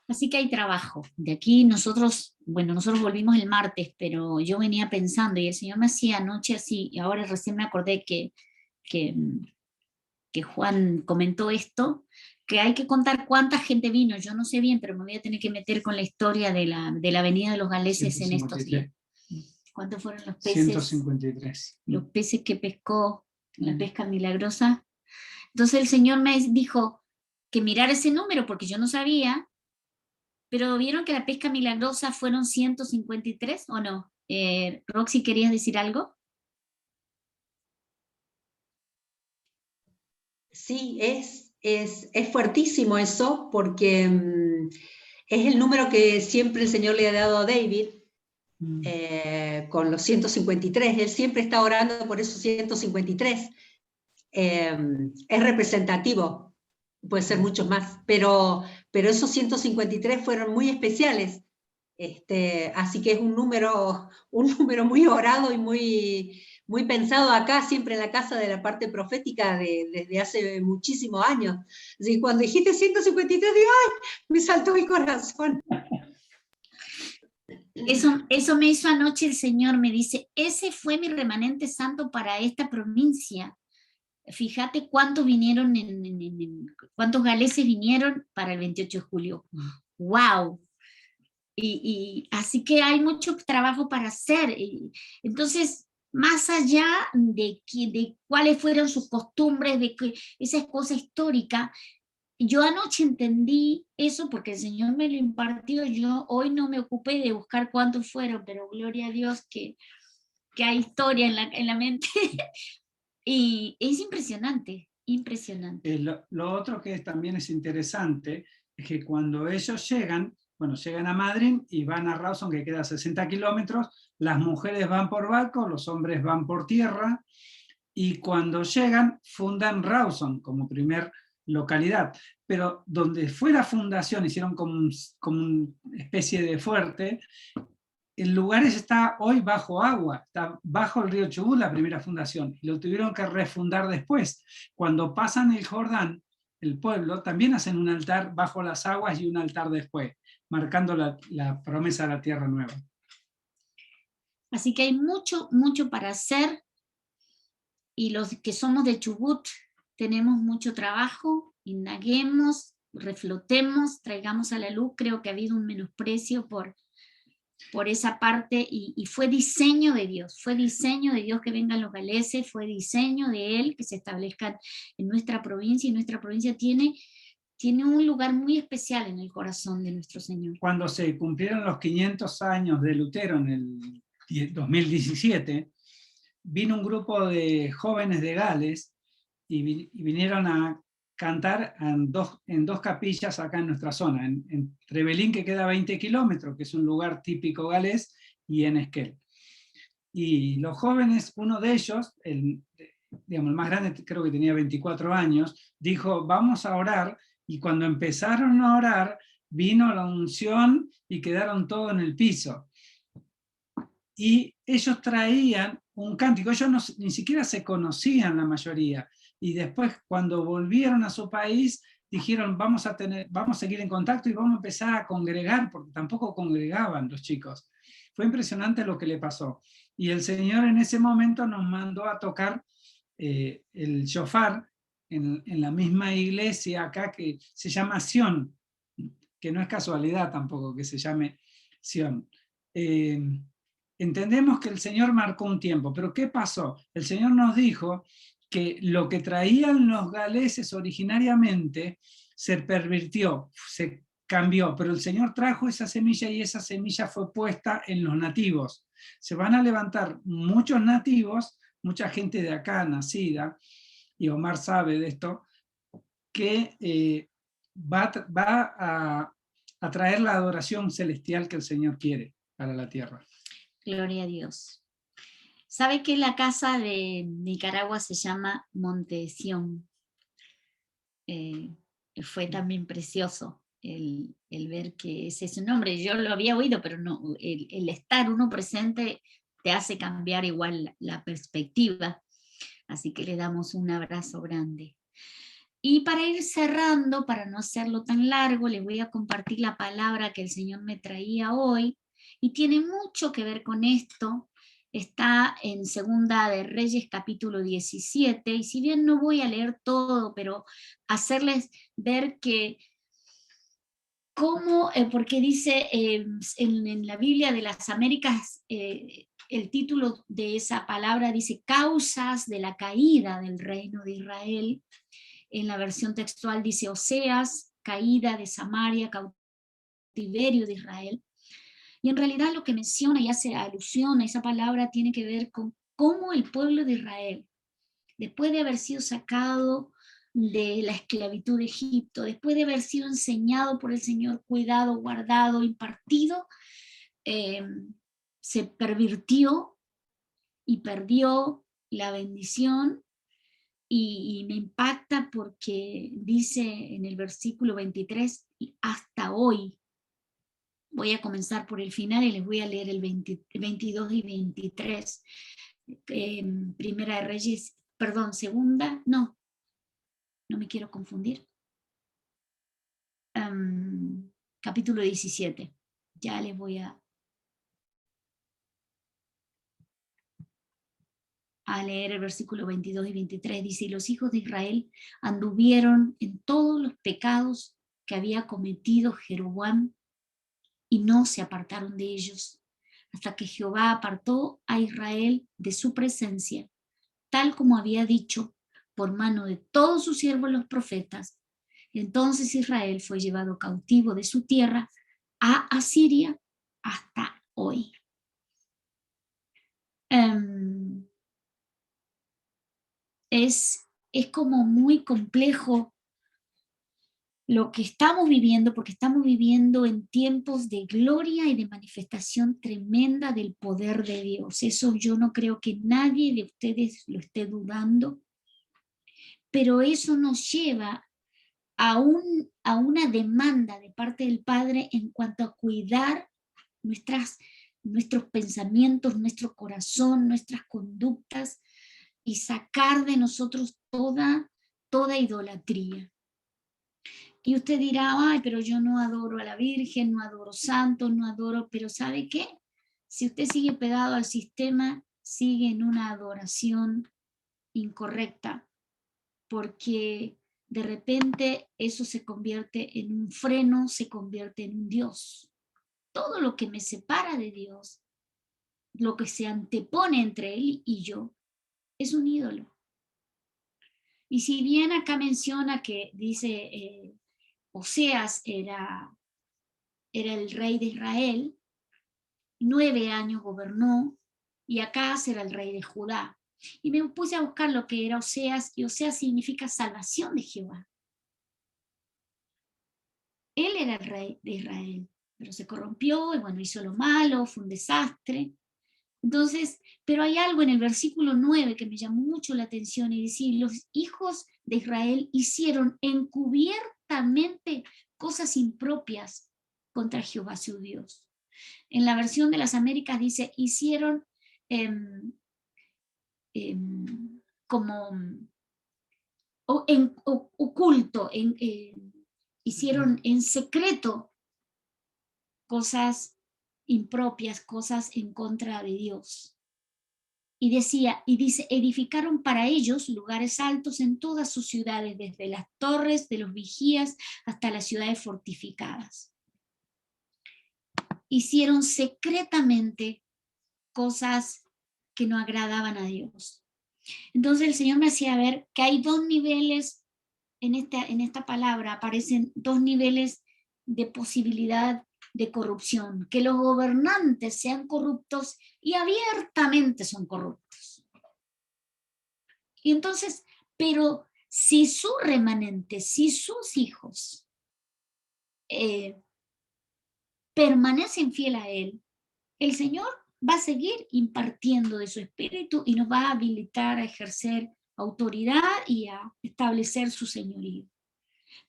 Así que hay trabajo. De aquí nosotros volvimos el martes, pero yo venía pensando, y el Señor me hacía anoche así, y ahora recién me acordé que, que Juan comentó esto, que hay que contar cuánta gente vino. Yo no sé bien, pero me voy a tener que meter con la historia de la Avenida de los Galeses en estos días. 153. ¿Cuántos fueron los peces? 153. Los peces que pescó, la pesca milagrosa. Entonces el Señor me dijo que mirara ese número, porque yo no sabía, pero ¿vieron que la pesca milagrosa fueron 153 o no? Roxy, ¿querías decir algo? Sí, es fuertísimo eso, porque es el número que siempre el Señor le ha dado a David, con los 153. Él siempre está orando por esos 153. Es representativo, puede ser muchos más, pero esos 153 fueron muy especiales. Así que es un número muy orado y muy pensado acá, siempre en la casa de la parte profética desde hace muchísimos años. Así que cuando dijiste 153, digo, ¡ay! Me saltó el corazón. Eso me hizo anoche el Señor, me dice, ese fue mi remanente santo para esta provincia. Fíjate cuántos vinieron, cuántos galeses vinieron para el 28 de julio. ¡Wow! Y así que hay mucho trabajo para hacer. Entonces, más allá de cuáles fueron sus costumbres, de que esa cosa histórica, yo anoche entendí eso porque el Señor me lo impartió. Yo hoy no me ocupé de buscar cuántos fueron, pero gloria a Dios que hay historia en la mente. Y es impresionante, impresionante. Lo otro que también es interesante es que cuando ellos llegan a Madrid y van a Rawson, que queda a 60 kilómetros, las mujeres van por barco, los hombres van por tierra, y cuando llegan fundan Rawson como primer localidad. Pero donde fue la fundación, hicieron como una especie de fuerte. El lugar está hoy bajo agua, está bajo el río Chubut, la primera fundación, y lo tuvieron que refundar después. Cuando pasan el Jordán, el pueblo, también hacen un altar bajo las aguas y un altar después, marcando la promesa de la tierra nueva. Así que hay mucho, mucho para hacer, y los que somos de Chubut tenemos mucho trabajo, indaguemos, reflotemos, traigamos a la luz. Creo que ha habido un menosprecio por esa parte, y fue diseño de Dios que vengan los galeses, fue diseño de Él que se establezcan en nuestra provincia, y nuestra provincia tiene un lugar muy especial en el corazón de nuestro Señor. Cuando se cumplieron los 500 años de Lutero en el 2017, vino un grupo de jóvenes de Gales y vinieron a cantar en dos capillas acá en nuestra zona, en Trevelin, que queda a 20 kilómetros, que es un lugar típico galés, y en Esquel. Y los jóvenes, uno de ellos, el más grande, creo que tenía 24 años, dijo, vamos a orar, y cuando empezaron a orar, vino la unción y quedaron todos en el piso. Y ellos traían un cántico, ellos ni siquiera se conocían la mayoría, y después cuando volvieron a su país dijeron vamos a seguir en contacto y vamos a empezar a congregar, porque tampoco congregaban los chicos. Fue impresionante lo que le pasó, y el Señor en ese momento nos mandó a tocar el shofar en la misma iglesia acá que se llama Sion, que no es casualidad tampoco que se llame Sion. Entendemos que el Señor marcó un tiempo, pero ¿qué pasó? El Señor nos dijo que lo que traían los galeses originariamente se pervirtió, se cambió, pero el Señor trajo esa semilla y esa semilla fue puesta en los nativos. Se van a levantar muchos nativos, mucha gente de acá nacida, y Omar sabe de esto, que va a traer la adoración celestial que el Señor quiere para la tierra. Gloria a Dios. ¿Sabe que la casa de Nicaragua se llama Monte Sión? Fue también precioso el ver que ese es su nombre. Yo lo había oído, pero no, el estar uno presente te hace cambiar igual la perspectiva. Así que le damos un abrazo grande. Y para ir cerrando, para no hacerlo tan largo, les voy a compartir la palabra que el Señor me traía hoy, y tiene mucho que ver con esto. Está en Segunda de Reyes capítulo 17, y si bien no voy a leer todo, pero hacerles ver que cómo, porque dice en la Biblia de las Américas, el título de esa palabra dice causas de la caída del reino de Israel. En la versión textual dice Oseas, caída de Samaria, cautiverio de Israel. Y en realidad lo que menciona y hace alusión a esa palabra tiene que ver con cómo el pueblo de Israel, después de haber sido sacado de la esclavitud de Egipto, después de haber sido enseñado por el Señor, cuidado, guardado, impartido, se pervirtió y perdió la bendición. Y me impacta porque dice en el versículo 23, hasta hoy. Voy a comenzar por el final y les voy a leer el 22 y 23. Primera de Reyes, perdón, segunda, no me quiero confundir. Capítulo 17. Ya les voy a leer el versículo 22 y 23, dice, y los hijos de Israel anduvieron en todos los pecados que había cometido Jeroboam, y no se apartaron de ellos, hasta que Jehová apartó a Israel de su presencia, tal como había dicho por mano de todos sus siervos los profetas. Entonces Israel fue llevado cautivo de su tierra a Asiria hasta hoy. Es como muy complejo lo que estamos viviendo, porque estamos viviendo en tiempos de gloria y de manifestación tremenda del poder de Dios. Eso yo no creo que nadie de ustedes lo esté dudando, pero eso nos lleva a una demanda de parte del Padre en cuanto a cuidar nuestros pensamientos, nuestro corazón, nuestras conductas, y sacar de nosotros toda idolatría. Y usted dirá, ay, pero yo no adoro a la Virgen, no adoro santos, no adoro, pero ¿sabe qué? Si usted sigue pegado al sistema, sigue en una adoración incorrecta, porque de repente eso se convierte en un freno, se convierte en un Dios. Todo lo que me separa de Dios, lo que se antepone entre Él y yo, es un ídolo. Y si bien acá menciona que dice Oseas era el rey de Israel, 9 años gobernó, y Acaz era el rey de Judá. Y me puse a buscar lo que era Oseas, y Oseas significa salvación de Jehová. Él era el rey de Israel, pero se corrompió, y bueno, hizo lo malo, fue un desastre. Entonces, pero hay algo en el versículo 9 que me llamó mucho la atención, y dice, los hijos de Israel hicieron encubiertamente cosas impropias contra Jehová su Dios. En la versión de las Américas dice, hicieron como oculto, hicieron en secreto cosas impropias, cosas en contra de Dios. Y dice, edificaron para ellos lugares altos en todas sus ciudades, desde las torres de los vigías hasta las ciudades fortificadas. Hicieron secretamente cosas que no agradaban a Dios. Entonces el Señor me hacía ver que hay dos niveles, en esta palabra aparecen dos niveles de posibilidad de corrupción, que los gobernantes sean corruptos y abiertamente son corruptos. Y entonces, pero si su remanente, si sus hijos permanecen fiel a Él, el Señor va a seguir impartiendo de su espíritu y nos va a habilitar a ejercer autoridad y a establecer su señorío.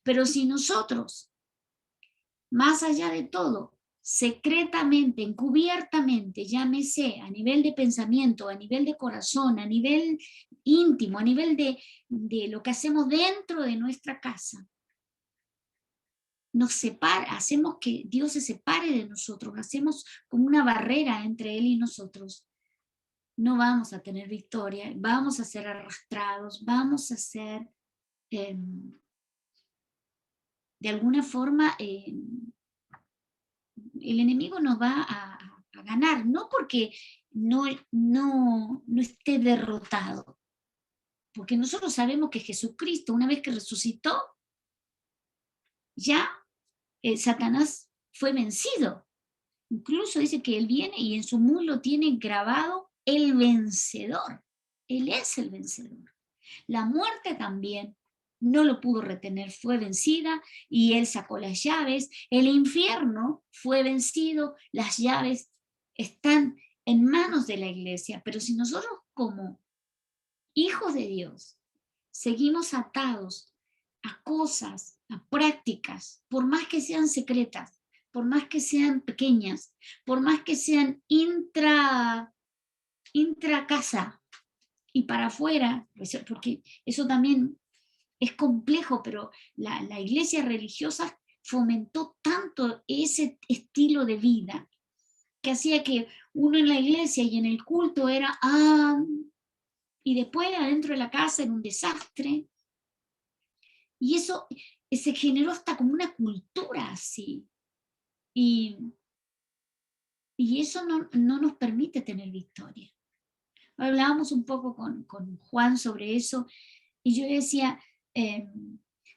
Pero si nosotros, más allá de todo, secretamente, encubiertamente, llámese a nivel de pensamiento, a nivel de corazón, a nivel íntimo, a nivel de lo que hacemos dentro de nuestra casa, nos separa, hacemos que Dios se separe de nosotros, hacemos como una barrera entre Él y nosotros, no vamos a tener victoria, vamos a ser arrastrados, vamos a ser, de alguna forma, el enemigo nos va a ganar, no porque no esté derrotado, porque nosotros sabemos que Jesucristo, una vez que resucitó, ya Satanás fue vencido. Incluso dice que Él viene y en su muslo tiene grabado el vencedor. Él es el vencedor. La muerte también no lo pudo retener, fue vencida y Él sacó las llaves. El infierno fue vencido, las llaves están en manos de la iglesia. Pero si nosotros como hijos de Dios seguimos atados a cosas, a prácticas, por más que sean secretas, por más que sean pequeñas, por más que sean intra casa y para afuera, porque eso también es complejo, pero la iglesia religiosa fomentó tanto ese estilo de vida que hacía que uno en la iglesia y en el culto era y después adentro de la casa era un desastre. Y eso se generó hasta como una cultura así. Y eso no nos permite tener victoria. Hablábamos un poco con Juan sobre eso, y yo decía,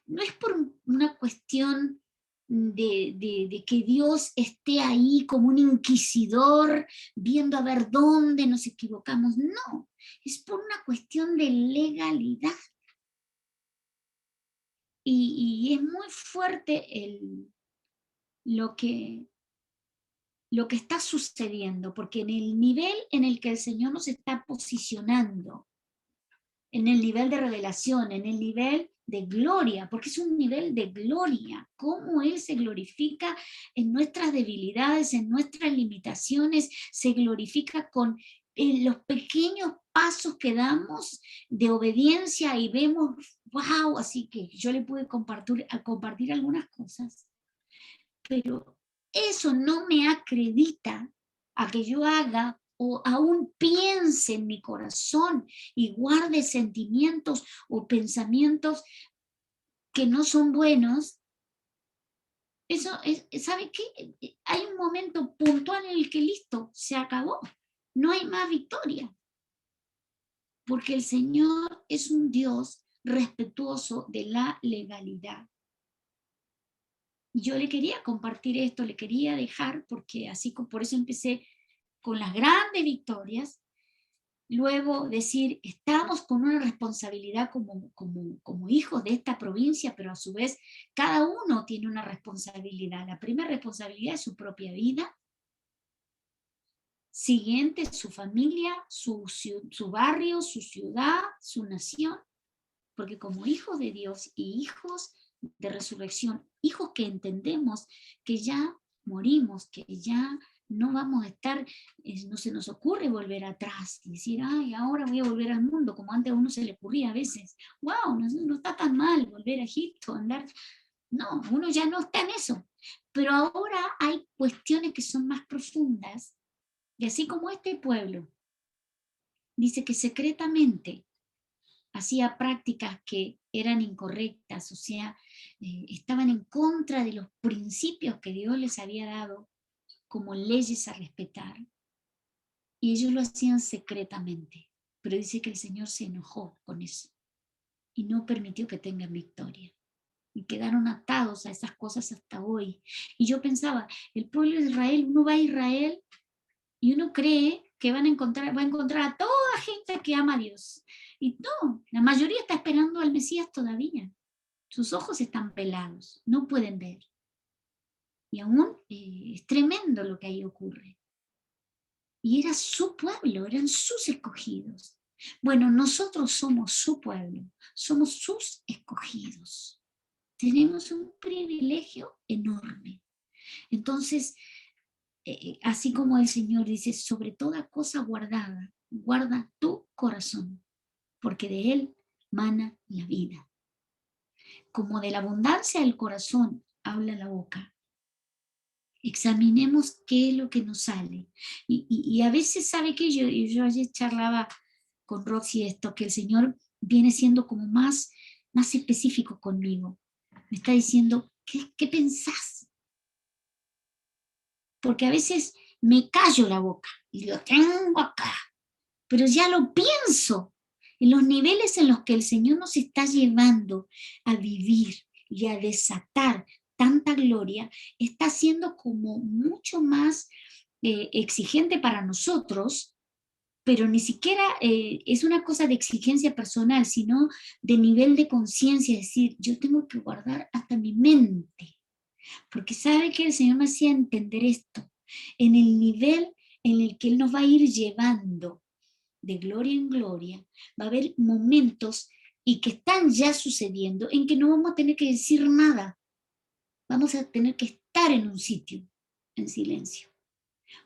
no es por una cuestión de que Dios esté ahí como un inquisidor, viendo a ver dónde nos equivocamos, no, es por una cuestión de legalidad. Y es muy fuerte lo que está sucediendo, porque en el nivel en el que el Señor nos está posicionando, en el nivel de revelación, en el nivel de gloria, porque es un nivel de gloria, cómo Él se glorifica en nuestras debilidades, en nuestras limitaciones, se glorifica con los pequeños pasos que damos de obediencia y vemos, wow, así que yo le pude compartir algunas cosas, pero eso no me acredita a que yo haga o aún piense en mi corazón y guarde sentimientos o pensamientos que no son buenos. Eso es, ¿sabe qué? Hay un momento puntual en el que listo, se acabó. No hay más victoria. Porque el Señor es un Dios respetuoso de la legalidad. Yo le quería compartir esto, le quería dejar, porque así por eso empecé con las grandes victorias, luego decir, estamos con una responsabilidad como hijos de esta provincia, pero a su vez cada uno tiene una responsabilidad. La primera responsabilidad es su propia vida, siguiente su familia, su barrio, su ciudad, su nación, porque como hijos de Dios y hijos de resurrección, hijos que entendemos que ya morimos, que ya no vamos a estar, no se nos ocurre volver atrás y decir, ay, ahora voy a volver al mundo, como antes a uno se le ocurría a veces, wow, no está tan mal volver a Egipto, andar, no, uno ya no está en eso, pero ahora hay cuestiones que son más profundas, y así como este pueblo dice que secretamente hacía prácticas que eran incorrectas, o sea, estaban en contra de los principios que Dios les había dado como leyes a respetar, y ellos lo hacían secretamente, pero dice que el Señor se enojó con eso y no permitió que tengan victoria, y quedaron atados a esas cosas hasta hoy. Y yo pensaba, el pueblo de Israel, uno va a Israel y uno cree que va a encontrar a toda gente que ama a Dios, y no, la mayoría está esperando al Mesías todavía. Sus ojos están pelados, no pueden ver. Y aún es tremendo lo que ahí ocurre. Y era su pueblo, eran sus escogidos. Bueno, nosotros somos su pueblo, somos sus escogidos. Tenemos un privilegio enorme. Entonces, así como el Señor dice, sobre toda cosa guardada, guarda tu corazón, porque de él mana la vida. Como de la abundancia del corazón habla la boca. Examinemos qué es lo que nos sale. Y a veces, ¿sabe qué? Yo ayer charlaba con Roxy esto, que el Señor viene siendo como más específico conmigo. Me está diciendo, ¿qué pensás? Porque a veces me callo la boca y lo tengo acá, pero ya lo pienso en los niveles en los que el Señor nos está llevando a vivir y a desatar tanta gloria, está siendo como mucho más exigente para nosotros, pero ni siquiera es una cosa de exigencia personal, sino de nivel de conciencia, es decir, yo tengo que guardar hasta mi mente, porque sabe que el Señor me hacía entender esto, en el nivel en el que Él nos va a ir llevando de gloria en gloria, va a haber momentos y que están ya sucediendo en que no vamos a tener que decir nada, vamos a tener que estar en un sitio en silencio.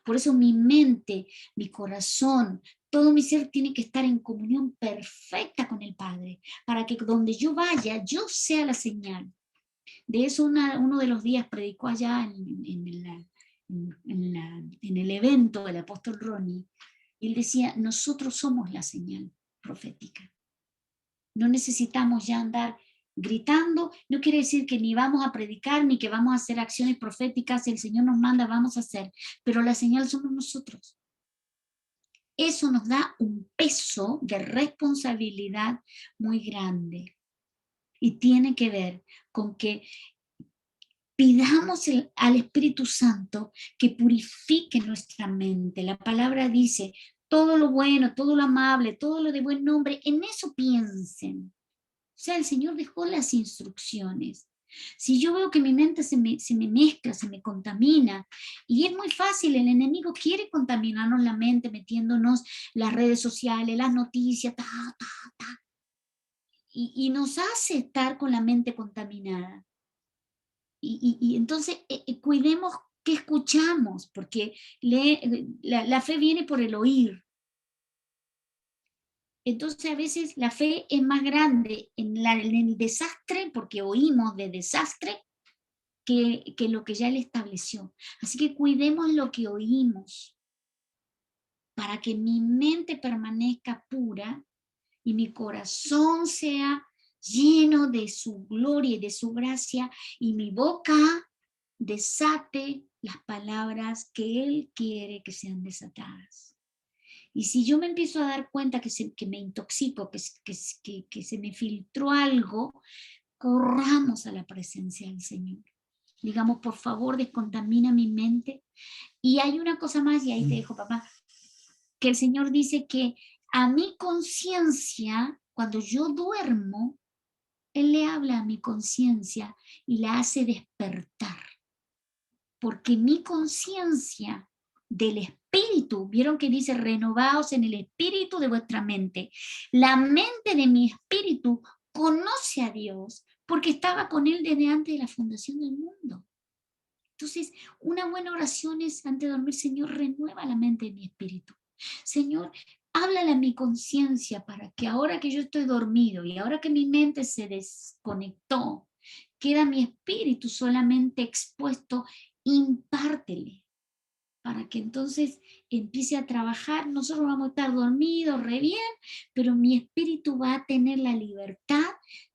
Por eso mi mente, mi corazón, todo mi ser tiene que estar en comunión perfecta con el Padre, para que donde yo vaya, yo sea la señal. De eso uno de los días predicó allá en el evento del apóstol Ronnie, y él decía, nosotros somos la señal profética. No necesitamos ya andar gritando, no quiere decir que ni vamos a predicar, ni que vamos a hacer acciones proféticas, si el Señor nos manda, vamos a hacer, pero la señal somos nosotros. Eso nos da un peso de responsabilidad muy grande y tiene que ver con que pidamos al Espíritu Santo que purifique nuestra mente. La palabra dice, todo lo bueno, todo lo amable, todo lo de buen nombre, en eso piensen. O sea, el Señor dejó las instrucciones. Si yo veo que mi mente se me mezcla, se me contamina, y es muy fácil, el enemigo quiere contaminarnos la mente metiéndonos las redes sociales, las noticias, y nos hace estar con la mente contaminada. Y entonces cuidemos qué escuchamos, porque la fe viene por el oír. Entonces a veces la fe es más grande en el desastre, porque oímos de desastre, que lo que ya Él estableció. Así que cuidemos lo que oímos, para que mi mente permanezca pura y mi corazón sea lleno de su gloria y de su gracia, y mi boca desate las palabras que Él quiere que sean desatadas. Y si yo me empiezo a dar cuenta que me intoxico, que se me filtró algo, corramos a la presencia del Señor. Digamos, por favor, descontamina mi mente. Y hay una cosa más, y ahí te dejo, papá, que el Señor dice que a mi conciencia, cuando yo duermo, Él le habla a mi conciencia y la hace despertar. Porque mi conciencia del espíritu, vieron que dice renovaos en el espíritu de vuestra mente. La mente de mi espíritu conoce a Dios porque estaba con Él desde antes de la fundación del mundo. Entonces, una buena oración es antes de dormir, Señor, renueva la mente de mi espíritu. Señor, háblale a mi conciencia para que ahora que yo estoy dormido y ahora que mi mente se desconectó, queda mi espíritu solamente expuesto, impártele para que entonces empiece a trabajar. Nosotros vamos a estar dormidos, re bien, pero mi espíritu va a tener la libertad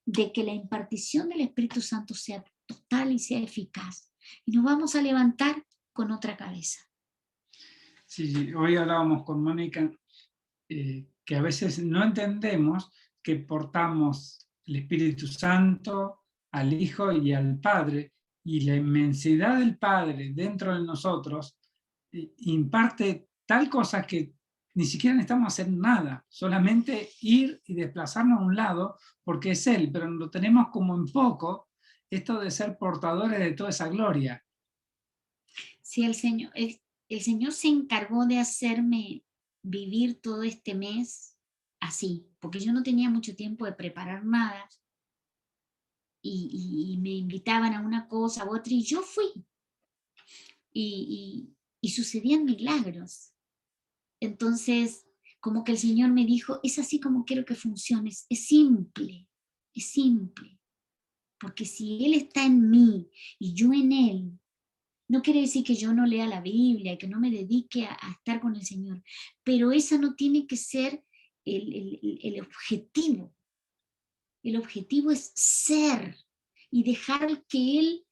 de que la impartición del Espíritu Santo sea total y sea eficaz. Y nos vamos a levantar con otra cabeza. Sí, hoy hablábamos con Mónica que a veces no entendemos que portamos el Espíritu Santo al Hijo y al Padre, y la inmensidad del Padre dentro de nosotros imparte tal cosa que ni siquiera necesitamos hacer nada, solamente ir y desplazarnos a un lado, porque es Él, pero lo tenemos como en poco, esto de ser portadores de toda esa gloria. Sí, el Señor se encargó de hacerme vivir todo este mes así, porque yo no tenía mucho tiempo de preparar nada, y me invitaban a una cosa u otra, y yo fui. Y y sucedían milagros. Entonces, como que el Señor me dijo, es así como quiero que funciones, es simple, porque si Él está en mí y yo en Él, no quiere decir que yo no lea la Biblia y que no me dedique a estar con el Señor, pero esa no tiene que ser el objetivo. El objetivo es ser y dejar que Él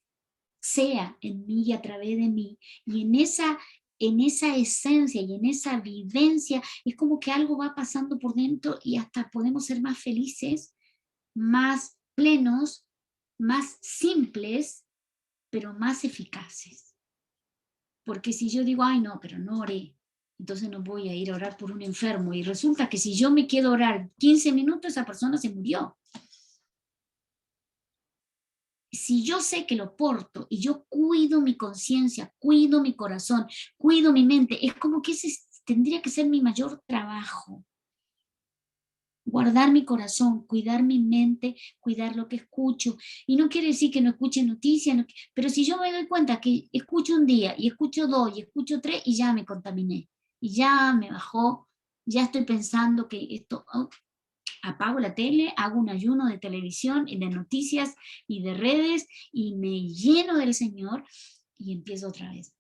sea en mí y a través de mí. Y en esa esencia y en esa vivencia es como que algo va pasando por dentro y hasta podemos ser más felices, más plenos, más simples, pero más eficaces. Porque si yo digo, ay no, pero no oré, entonces no voy a ir a orar por un enfermo, y resulta que si yo me quedo a orar 15 minutos, esa persona se murió. Si yo sé que lo porto y yo cuido mi conciencia, cuido mi corazón, cuido mi mente, es como que ese tendría que ser mi mayor trabajo. Guardar mi corazón, cuidar mi mente, cuidar lo que escucho. Y no quiere decir que no escuche noticias, no, pero si yo me doy cuenta que escucho un día, y escucho 2, y escucho 3, y ya me contaminé, y ya me bajó, ya estoy pensando que esto... Oh, apago la tele, hago un ayuno de televisión y de noticias y de redes y me lleno del Señor y empiezo otra vez.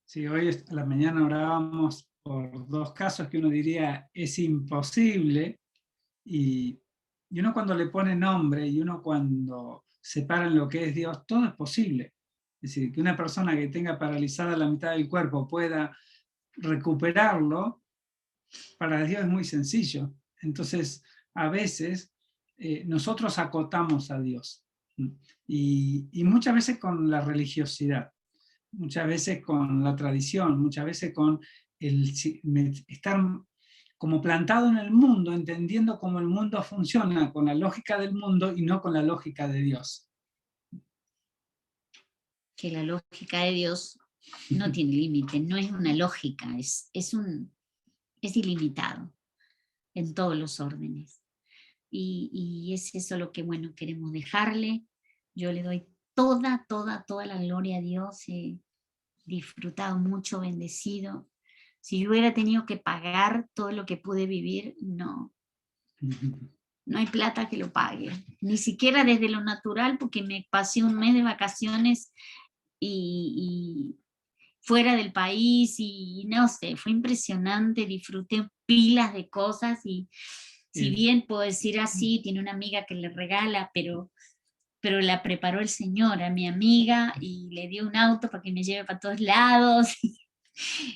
Sí, hoy a la mañana orábamos por 2 casos que uno diría es imposible, y uno cuando le pone nombre y uno cuando separa en lo que es Dios, todo es posible. Es decir, que una persona que tenga paralizada la mitad del cuerpo pueda recuperarlo, para Dios es muy sencillo. Entonces, a veces nosotros acotamos a Dios, y muchas veces con la religiosidad, muchas veces con la tradición, muchas veces con el estar como plantado en el mundo, entendiendo cómo el mundo funciona con la lógica del mundo y no con la lógica de Dios. Que la lógica de Dios no tiene límite, no es una lógica, es ilimitado en todos los órdenes. Y es eso lo que, bueno, queremos dejarle. Yo le doy toda la gloria a Dios. He disfrutado mucho, bendecido. Si yo hubiera tenido que pagar todo lo que pude vivir, no hay plata que lo pague, ni siquiera desde lo natural, porque me pasé un mes de vacaciones y fuera del país y no sé, fue impresionante, disfruté pilas de cosas y si bien puedo decir así, tiene una amiga que le regala, pero la preparó el Señor a mi amiga y le dio un auto para que me lleve para todos lados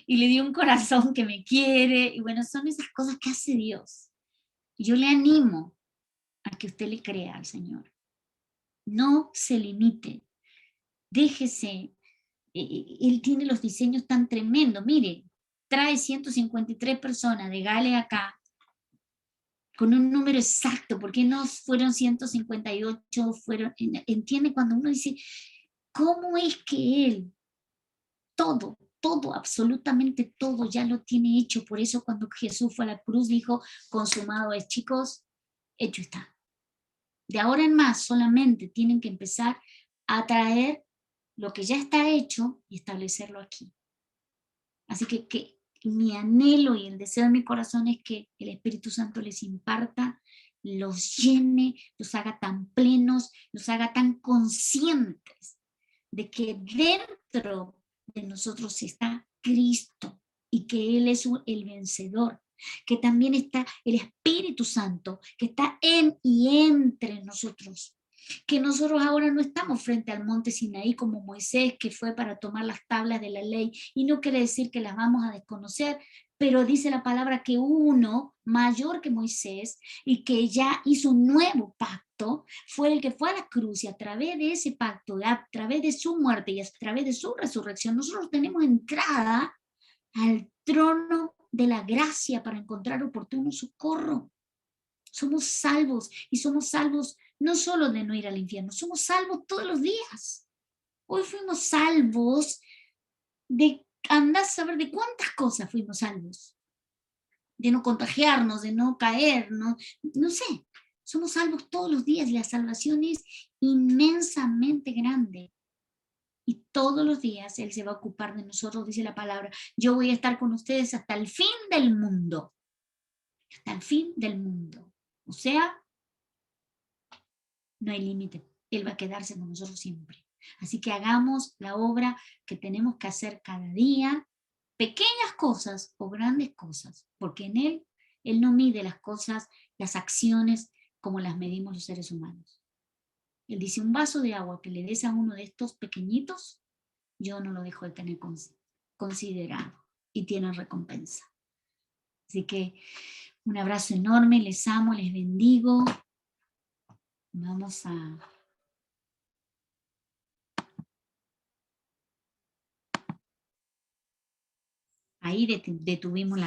y le dio un corazón que me quiere, y bueno, son esas cosas que hace Dios. Yo le animo a que usted le crea al Señor. No se limite, déjese. Él tiene los diseños tan tremendos. Mire, trae 153 personas de Gale acá con un número exacto. ¿Por qué no fueron 158? Entiende cuando uno dice, ¿cómo es que Él todo, absolutamente todo ya lo tiene hecho? Por eso cuando Jesús fue a la cruz dijo, consumado es, chicos, hecho está. De ahora en más solamente tienen que empezar a traer lo que ya está hecho y establecerlo aquí. Así que mi anhelo y el deseo de mi corazón es que el Espíritu Santo les imparta, los llene, los haga tan plenos, los haga tan conscientes de que dentro de nosotros está Cristo y que Él es el vencedor, que también está el Espíritu Santo, que está en y entre nosotros. Que nosotros ahora no estamos frente al monte Sinaí como Moisés, que fue para tomar las tablas de la ley, y no quiere decir que las vamos a desconocer, pero dice la palabra que uno mayor que Moisés y que ya hizo un nuevo pacto, fue el que fue a la cruz, y a través de ese pacto, a través de su muerte y a través de su resurrección, nosotros tenemos entrada al trono de la gracia para encontrar oportuno socorro. Somos salvos, y somos salvos no solo de no ir al infierno, somos salvos todos los días. Hoy fuimos salvos de, andar a saber de cuántas cosas fuimos salvos. De no contagiarnos, de no caer, no sé. Somos salvos todos los días, y la salvación es inmensamente grande. Y todos los días Él se va a ocupar de nosotros, dice la palabra. Yo voy a estar con ustedes hasta el fin del mundo. Hasta el fin del mundo. O sea, no hay límite. Él va a quedarse con nosotros siempre. Así que hagamos la obra que tenemos que hacer cada día, pequeñas cosas o grandes cosas, porque en Él no mide las cosas, las acciones, como las medimos los seres humanos. Él dice, un vaso de agua que le des a uno de estos pequeñitos, yo no lo dejo de tener considerado y tiene recompensa. Así que un abrazo enorme, les amo, les bendigo. Vamos a... Ahí detuvimos la